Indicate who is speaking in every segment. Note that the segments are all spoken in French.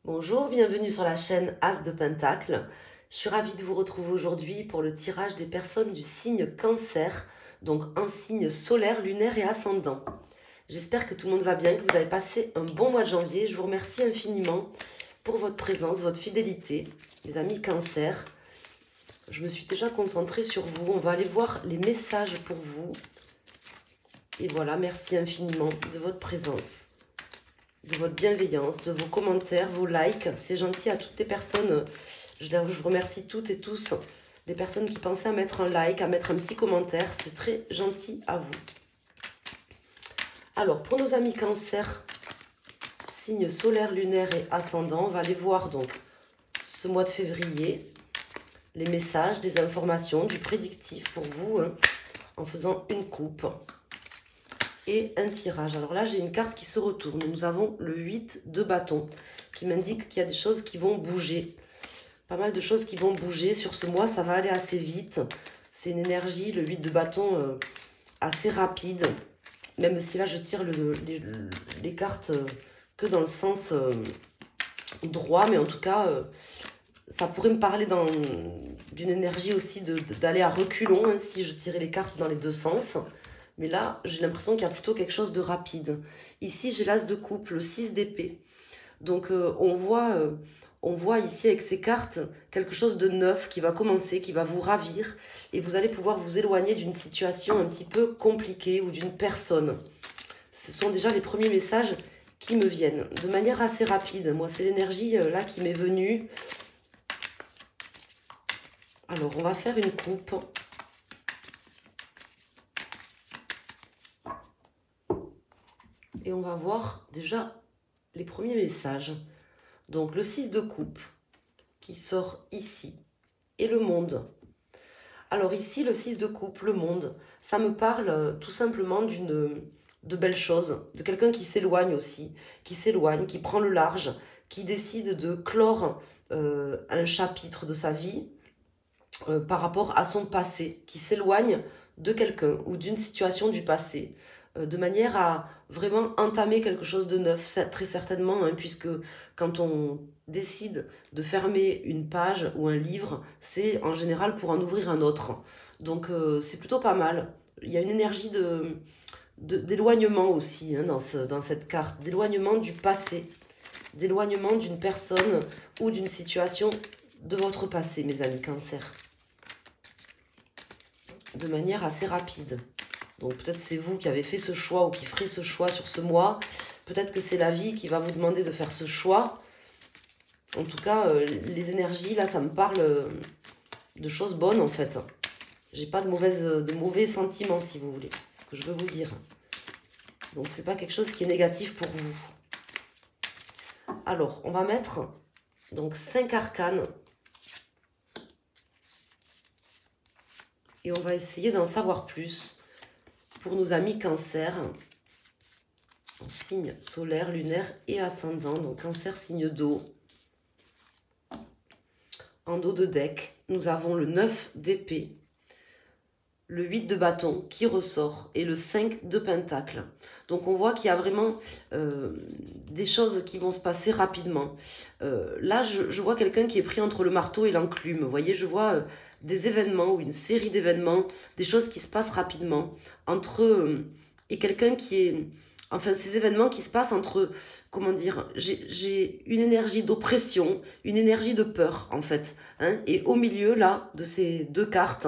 Speaker 1: Bonjour, bienvenue sur la chaîne As de Pentacle. Je suis ravie de vous retrouver aujourd'hui pour le tirage des personnes du signe Cancer, donc un signe solaire, lunaire et ascendant. J'espère que tout le monde va bien, que vous avez passé un bon mois de janvier. Je vous remercie infiniment pour votre présence, votre fidélité, les amis Cancer. Je me suis déjà concentrée sur vous. On va aller voir les messages pour vous. Et voilà, merci infiniment de votre présence, de votre bienveillance, de vos commentaires, vos likes. C'est gentil à toutes les personnes. Je vous remercie toutes et tous. Les personnes qui pensaient à mettre un like, à mettre un petit commentaire. C'est très gentil à vous. Alors, pour nos amis Cancer, signe solaire, lunaire et ascendant, on va aller voir donc ce mois de février, les messages, des informations, du prédictif pour vous, en faisant une coupe et un tirage. Alors là, j'ai une carte qui se retourne. Nous avons le 8 de bâton qui m'indique qu'il y a des choses qui vont bouger. Pas mal de choses qui vont bouger sur ce mois. Ça va aller assez vite. C'est une énergie, le 8 de bâton, assez rapide. Même si là, je tire les cartes que dans le sens droit. Mais en tout cas, ça pourrait me parler d'une énergie aussi d'aller à reculons, hein, si je tirais les cartes dans les deux sens. Mais là, j'ai l'impression qu'il y a plutôt quelque chose de rapide. Ici, j'ai l'as de coupe, le 6 d'épée. Donc, on voit ici avec ces cartes quelque chose de neuf qui va commencer, qui va vous ravir. Et vous allez pouvoir vous éloigner d'une situation un petit peu compliquée ou d'une personne. Ce sont déjà les premiers messages qui me viennent de manière assez rapide. Moi, c'est l'énergie là qui m'est venue. Alors, on va faire une coupe. Et on va voir déjà les premiers messages. Donc le 6 de coupe qui sort ici. Et le monde. Alors ici, le 6 de coupe, le monde, ça me parle tout simplement de belles choses. De quelqu'un qui s'éloigne aussi. Qui s'éloigne, qui prend le large. Qui décide de clore un chapitre de sa vie par rapport à son passé. Qui s'éloigne de quelqu'un ou d'une situation du passé. De manière à vraiment entamer quelque chose de neuf, très certainement, hein, puisque quand on décide de fermer une page ou un livre, c'est en général pour en ouvrir un autre. Donc c'est plutôt pas mal. Il y a une énergie d'éloignement aussi, hein, dans cette carte, d'éloignement du passé, d'éloignement d'une personne ou d'une situation de votre passé, mes amis Cancer, de manière assez rapide. Donc peut-être c'est vous qui avez fait ce choix ou qui ferez ce choix sur ce mois. Peut-être que c'est la vie qui va vous demander de faire ce choix. En tout cas, les énergies, là, ça me parle de choses bonnes, en fait. J'ai pas de mauvais sentiments, si vous voulez. C'est ce que je veux vous dire. Donc, c'est pas quelque chose qui est négatif pour vous. Alors, on va mettre donc 5 arcanes. Et on va essayer d'en savoir plus pour nos amis Cancer, en signe solaire, lunaire et ascendant. Donc Cancer, signe d'eau. En dos de deck, nous avons le 9 d'épée, le 8 de bâton qui ressort et le 5 de pentacle. Donc on voit qu'il y a vraiment des choses qui vont se passer rapidement. Là, je vois quelqu'un qui est pris entre le marteau et l'enclume. Vous voyez, je vois des événements ou une série d'événements, des choses qui se passent rapidement entre et quelqu'un qui est... Enfin, ces événements qui se passent entre, comment dire, j'ai une énergie d'oppression, une énergie de peur, en fait. Hein, et au milieu, là, de ces deux cartes,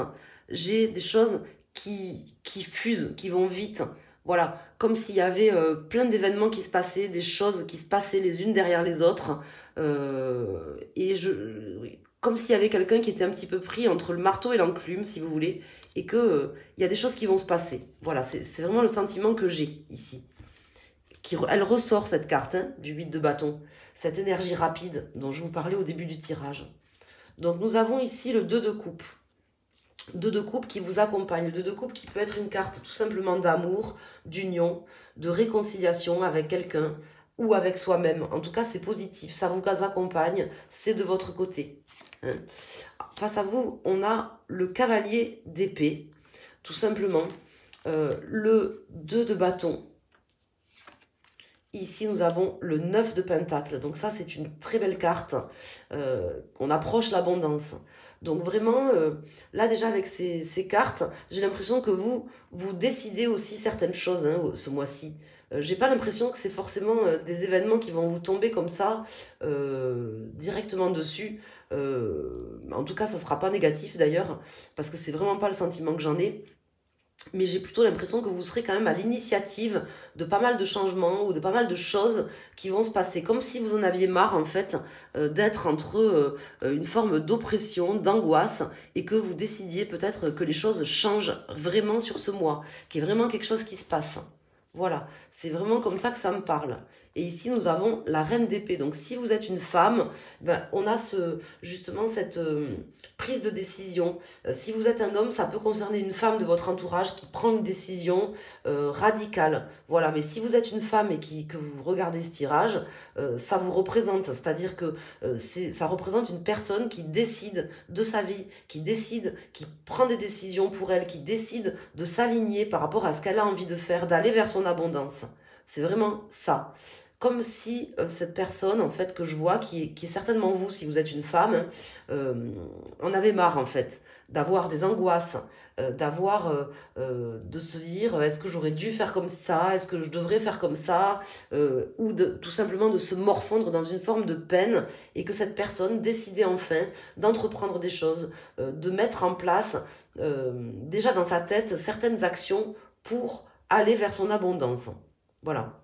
Speaker 1: j'ai des choses qui fusent, qui vont vite. Voilà, comme s'il y avait plein d'événements qui se passaient, des choses qui se passaient les unes derrière les autres. Oui, comme s'il y avait quelqu'un qui était un petit peu pris entre le marteau et l'enclume, si vous voulez, et que il y a des choses qui vont se passer. Voilà, c'est vraiment le sentiment que j'ai ici. Elle ressort cette carte, hein, du 8 de bâton, cette énergie rapide dont je vous parlais au début du tirage. Donc nous avons ici le 2 de coupe. 2 de coupe qui vous accompagne. Le 2 de coupe qui peut être une carte tout simplement d'amour, d'union, de réconciliation avec quelqu'un ou avec soi-même. En tout cas, c'est positif. Ça vous accompagne. C'est de votre côté. Hein. Face à vous, on a le cavalier d'épée. Tout simplement. Le 2 de bâton. Ici, nous avons le 9 de Pentacle. Donc ça, c'est une très belle carte. On approche l'abondance. Donc vraiment, là déjà avec ces cartes, j'ai l'impression que vous décidez aussi certaines choses hein, ce mois-ci. J'ai pas l'impression que c'est forcément des événements qui vont vous tomber comme ça, directement dessus. En tout cas, ça sera pas négatif d'ailleurs, parce que c'est vraiment pas le sentiment que j'en ai. Mais j'ai plutôt l'impression que vous serez quand même à l'initiative de pas mal de changements ou de pas mal de choses qui vont se passer. Comme si vous en aviez marre, en fait, d'être entre une forme d'oppression, d'angoisse, et que vous décidiez peut-être que les choses changent vraiment sur ce mois, qu'il y ait vraiment quelque chose qui se passe. Voilà, c'est vraiment comme ça que ça me parle. Et ici, nous avons la reine d'épée. Donc, si vous êtes une femme, ben, on a justement cette prise de décision. Si vous êtes un homme, ça peut concerner une femme de votre entourage qui prend une décision radicale. Voilà, mais si vous êtes une femme et que vous regardez ce tirage, ça vous représente. C'est-à-dire que ça représente une personne qui décide de sa vie, qui décide, qui prend des décisions pour elle, qui décide de s'aligner par rapport à ce qu'elle a envie de faire, d'aller vers son abondance. C'est vraiment ça. Comme si cette personne, en fait, que je vois, qui est certainement vous, si vous êtes une femme, en avait marre, en fait, d'avoir des angoisses, de se dire, est-ce que j'aurais dû faire comme ça, est-ce que je devrais faire comme ça, ou tout simplement de se morfondre dans une forme de peine, et que cette personne décidait enfin d'entreprendre des choses, de mettre en place, déjà dans sa tête, certaines actions pour aller vers son abondance. Voilà.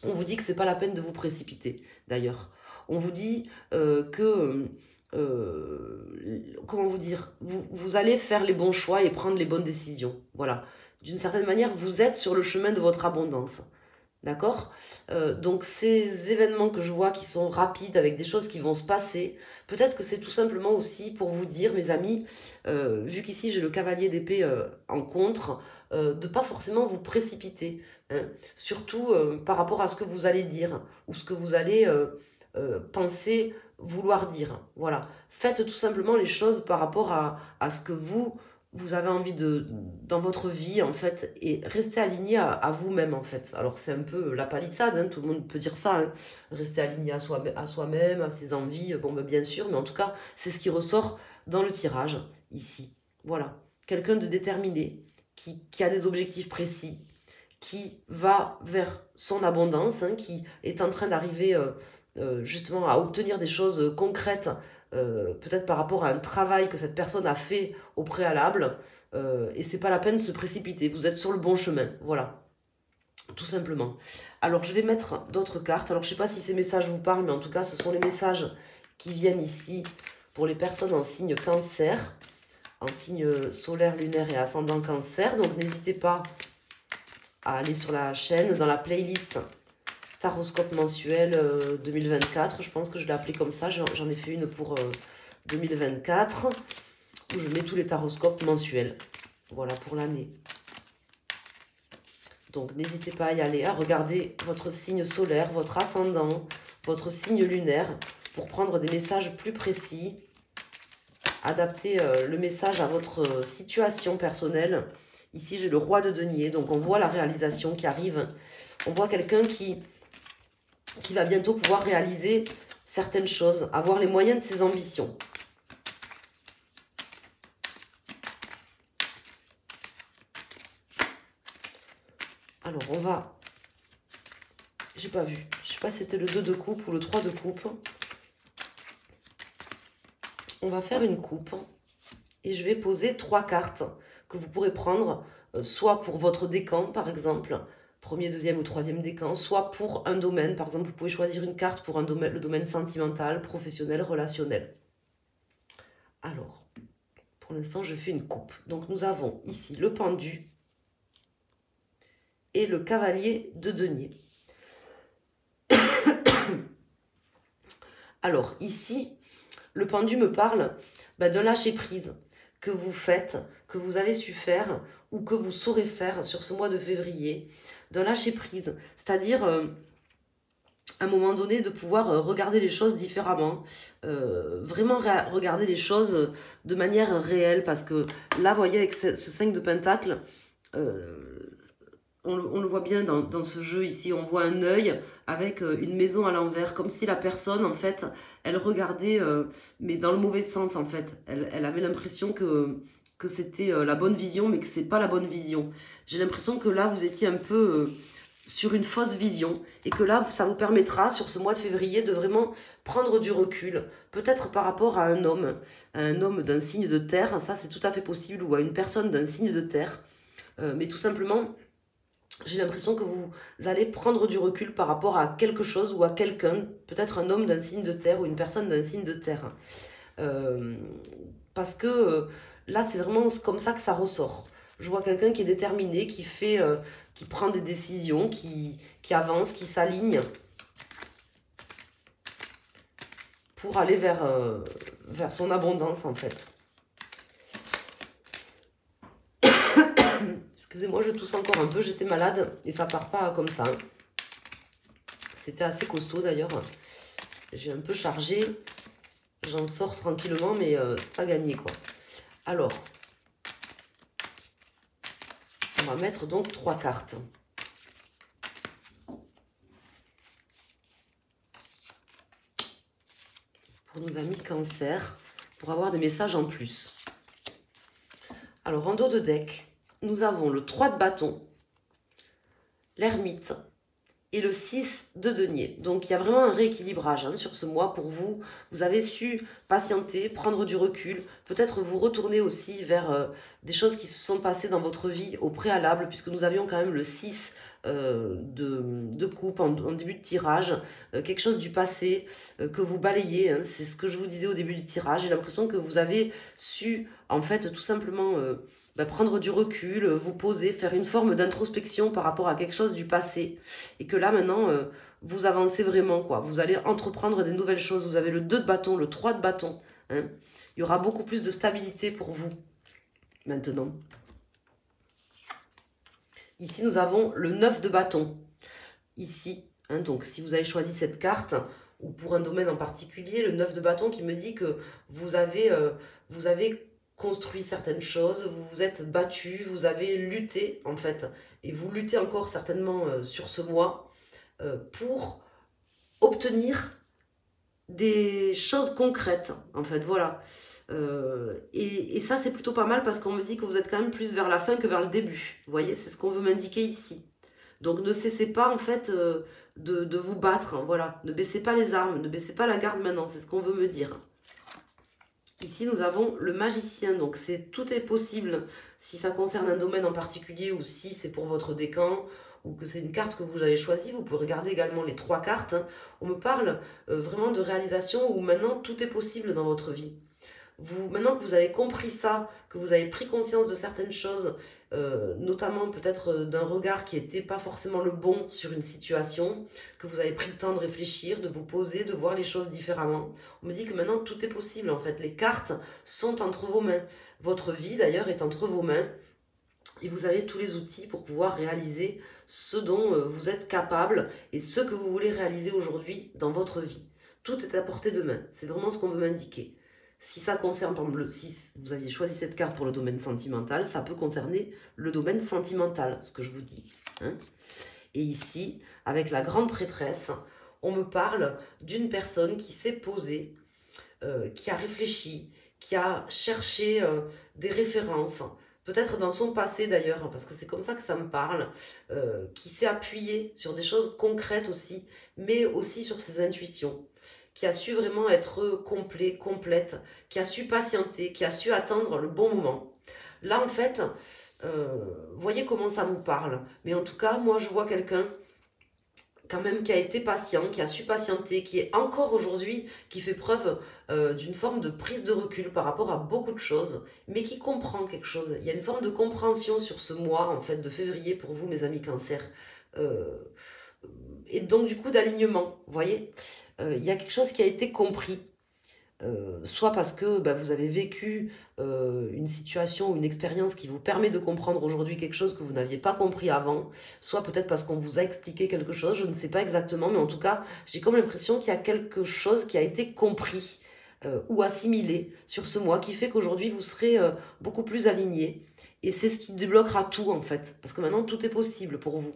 Speaker 1: On vous dit que c'est pas la peine de vous précipiter, d'ailleurs. On vous dit comment vous dire, vous allez faire les bons choix et prendre les bonnes décisions. Voilà. D'une certaine manière, vous êtes sur le chemin de votre abondance. D'accord? Donc ces événements que je vois qui sont rapides, avec des choses qui vont se passer, peut-être que c'est tout simplement aussi pour vous dire, mes amis, vu qu'ici j'ai le cavalier d'épée en contre, de pas forcément vous précipiter, hein, surtout par rapport à ce que vous allez dire, ou ce que vous allez penser vouloir dire. Voilà. Faites tout simplement les choses par rapport à ce que vous avez envie dans votre vie, en fait, et restez aligné à vous-même, en fait. Alors, c'est un peu la palissade, hein, tout le monde peut dire ça, hein, rester aligné à soi-même, à ses envies, bon, ben, bien sûr, mais en tout cas, c'est ce qui ressort dans le tirage, ici. Voilà. Quelqu'un de déterminé, qui a des objectifs précis, qui va vers son abondance, hein, qui est en train d'arriver justement à obtenir des choses concrètes, peut-être par rapport à un travail que cette personne a fait au préalable, et c'est pas la peine de se précipiter, vous êtes sur le bon chemin, voilà, tout simplement. Alors je vais mettre d'autres cartes, alors je sais pas si ces messages vous parlent, mais en tout cas ce sont les messages qui viennent ici pour les personnes en signe cancer, en signe solaire, lunaire et ascendant cancer, donc n'hésitez pas à aller sur la chaîne, dans la playlist Taroscope mensuel 2024, je pense que je l'ai appelé comme ça, j'en ai fait une pour 2024, où je mets tous les taroscopes mensuels, voilà, pour l'année. Donc n'hésitez pas à y aller, à regarder votre signe solaire, votre ascendant, votre signe lunaire, pour prendre des messages plus précis, adapter le message à votre situation personnelle. Ici j'ai le roi de denier, donc on voit la réalisation qui arrive, on voit quelqu'un qui va bientôt pouvoir réaliser certaines choses, avoir les moyens de ses ambitions. Alors, on va... J'ai pas vu. Je sais pas si c'était le 2 de coupe ou le 3 de coupe. On va faire une coupe. Et je vais poser 3 cartes que vous pourrez prendre, soit pour votre décan, par exemple, premier, deuxième ou troisième décan, soit pour un domaine. Par exemple, vous pouvez choisir une carte pour un domaine, le domaine sentimental, professionnel, relationnel. Alors, pour l'instant, je fais une coupe. Donc, nous avons ici le pendu et le cavalier de denier. Alors, ici, le pendu me parle d'un lâcher-prise que vous faites, que vous avez su faire ou que vous saurez faire sur ce mois de février, d'un lâcher-prise, c'est-à-dire à un moment donné de pouvoir regarder les choses différemment, vraiment regarder les choses de manière réelle, parce que là, vous voyez, avec ce 5 de Pentacle, on le voit bien dans ce jeu ici, on voit un œil avec une maison à l'envers, comme si la personne, en fait, elle regardait, mais dans le mauvais sens, en fait. Elle avait l'impression que c'était la bonne vision, mais que c'est pas la bonne vision. J'ai l'impression que là, vous étiez un peu sur une fausse vision, et que là, ça vous permettra, sur ce mois de février, de vraiment prendre du recul, peut-être par rapport à un homme d'un signe de terre, ça c'est tout à fait possible, ou à une personne d'un signe de terre, mais tout simplement, j'ai l'impression que vous allez prendre du recul par rapport à quelque chose ou à quelqu'un, peut-être un homme d'un signe de terre ou une personne d'un signe de terre. Parce que là, c'est vraiment comme ça que ça ressort. Je vois quelqu'un qui est déterminé, qui prend des décisions, qui avance, qui s'aligne pour aller vers son abondance, en fait. Excusez-moi, je tousse encore un peu, j'étais malade et ça part pas comme ça. C'était assez costaud d'ailleurs. J'ai un peu chargé, j'en sors tranquillement, mais c'est pas gagné quoi. Alors, on va mettre donc 3 cartes. Pour nos amis Cancer, pour avoir des messages en plus. Alors, en dos de deck, nous avons le 3 de bâton, l'ermite et le 6 de denier. Donc, il y a vraiment un rééquilibrage hein, sur ce mois pour vous. Vous avez su patienter, prendre du recul, peut-être vous retourner aussi vers des choses qui se sont passées dans votre vie au préalable, puisque nous avions quand même le 6 de coupe en début de tirage, quelque chose du passé que vous balayez, hein, c'est ce que je vous disais au début du tirage. J'ai l'impression que vous avez su, en fait, tout simplement prendre du recul, vous poser, faire une forme d'introspection par rapport à quelque chose du passé. Et que là, maintenant, vous avancez vraiment, quoi. Vous allez entreprendre des nouvelles choses. Vous avez le 2 de bâton, le 3 de bâton. Hein. Il y aura beaucoup plus de stabilité pour vous, maintenant. Ici, nous avons le 9 de bâton. Ici, hein, donc si vous avez choisi cette carte, ou pour un domaine en particulier, le 9 de bâton qui me dit que vous avez construit certaines choses, vous vous êtes battu, vous avez lutté en fait, et vous luttez encore certainement sur ce mois pour obtenir des choses concrètes en fait, voilà. Et ça c'est plutôt pas mal parce qu'on me dit que vous êtes quand même plus vers la fin que vers le début, vous voyez, c'est ce qu'on veut m'indiquer ici. Donc ne cessez pas en fait de vous battre, hein, voilà, ne baissez pas les armes, ne baissez pas la garde maintenant, c'est ce qu'on veut me dire. Ici, nous avons le magicien, donc tout est possible si ça concerne un domaine en particulier ou si c'est pour votre décan ou que c'est une carte que vous avez choisie. Vous pouvez regarder également les 3 cartes. Hein. On me parle vraiment de réalisation où maintenant tout est possible dans votre vie. Maintenant que vous avez compris ça, que vous avez pris conscience de certaines choses, notamment peut-être d'un regard qui n'était pas forcément le bon sur une situation, que vous avez pris le temps de réfléchir, de vous poser, de voir les choses différemment. On me dit que maintenant tout est possible en fait, les cartes sont entre vos mains. Votre vie d'ailleurs est entre vos mains et vous avez tous les outils pour pouvoir réaliser ce dont vous êtes capable et ce que vous voulez réaliser aujourd'hui dans votre vie. Tout est à portée de main, c'est vraiment ce qu'on veut m'indiquer. Si ça concerne, par exemple, si vous aviez choisi cette carte pour le domaine sentimental, ça peut concerner le domaine sentimental, ce que je vous dis. Hein. Et ici, avec la grande prêtresse, on me parle d'une personne qui s'est posée, qui a réfléchi, qui a cherché des références, peut-être dans son passé d'ailleurs, parce que c'est comme ça que ça me parle, qui s'est appuyée sur des choses concrètes aussi, mais aussi sur ses intuitions, qui a su vraiment être complet, complète, qui a su patienter, qui a su attendre le bon moment. Là, en fait, voyez comment ça vous parle. Mais en tout cas, moi, je vois quelqu'un quand même qui a été patient, qui a su patienter, qui est encore aujourd'hui, qui fait preuve d'une forme de prise de recul par rapport à beaucoup de choses, mais qui comprend quelque chose. Il y a une forme de compréhension sur ce mois, en fait, de février pour vous, mes amis Cancer. Et donc, du coup, d'alignement, vous voyez, il y a quelque chose qui a été compris. Soit parce que vous avez vécu une situation ou une expérience qui vous permet de comprendre aujourd'hui quelque chose que vous n'aviez pas compris avant, soit peut-être parce qu'on vous a expliqué quelque chose, je ne sais pas exactement, mais en tout cas, j'ai comme l'impression qu'il y a quelque chose qui a été compris ou assimilé sur ce mois, qui fait qu'aujourd'hui, vous serez beaucoup plus aligné Et c'est ce qui débloquera tout en fait. Parce que maintenant, tout est possible pour vous.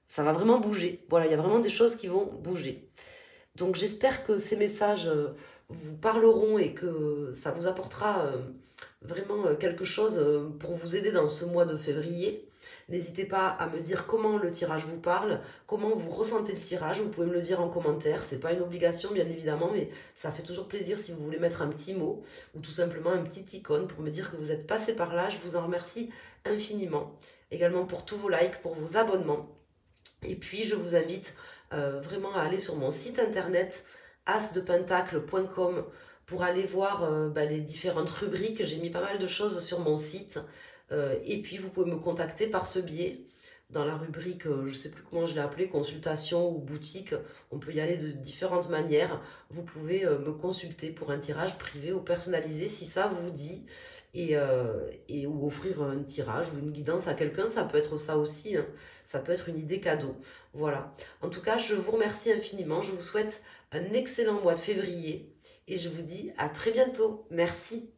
Speaker 1: Ça va vraiment bouger. Voilà, il y a vraiment des choses qui vont bouger. Donc j'espère que ces messages vous parleront et que ça vous apportera vraiment quelque chose pour vous aider dans ce mois de février. N'hésitez pas à me dire comment le tirage vous parle, comment vous ressentez le tirage. Vous pouvez me le dire en commentaire. C'est pas une obligation bien évidemment, mais ça fait toujours plaisir si vous voulez mettre un petit mot ou tout simplement un petit icône pour me dire que vous êtes passé par là. Je vous en remercie infiniment. Également pour tous vos likes, pour vos abonnements. Et puis je vous invite vraiment à aller sur mon site internet asdepentacle.com pour aller voir les différentes rubriques. J'ai mis pas mal de choses sur mon site. Et puis vous pouvez me contacter par ce biais. Dans la rubrique, je ne sais plus comment je l'ai appelé, consultation ou boutique, on peut y aller de différentes manières. Vous pouvez me consulter pour un tirage privé ou personnalisé si ça vous dit. Ou offrir un tirage ou une guidance à quelqu'un, ça peut être ça aussi, hein. Ça peut être une idée cadeau. Voilà. En tout cas, je vous remercie infiniment. Je vous souhaite un excellent mois de février et je vous dis à très bientôt. Merci.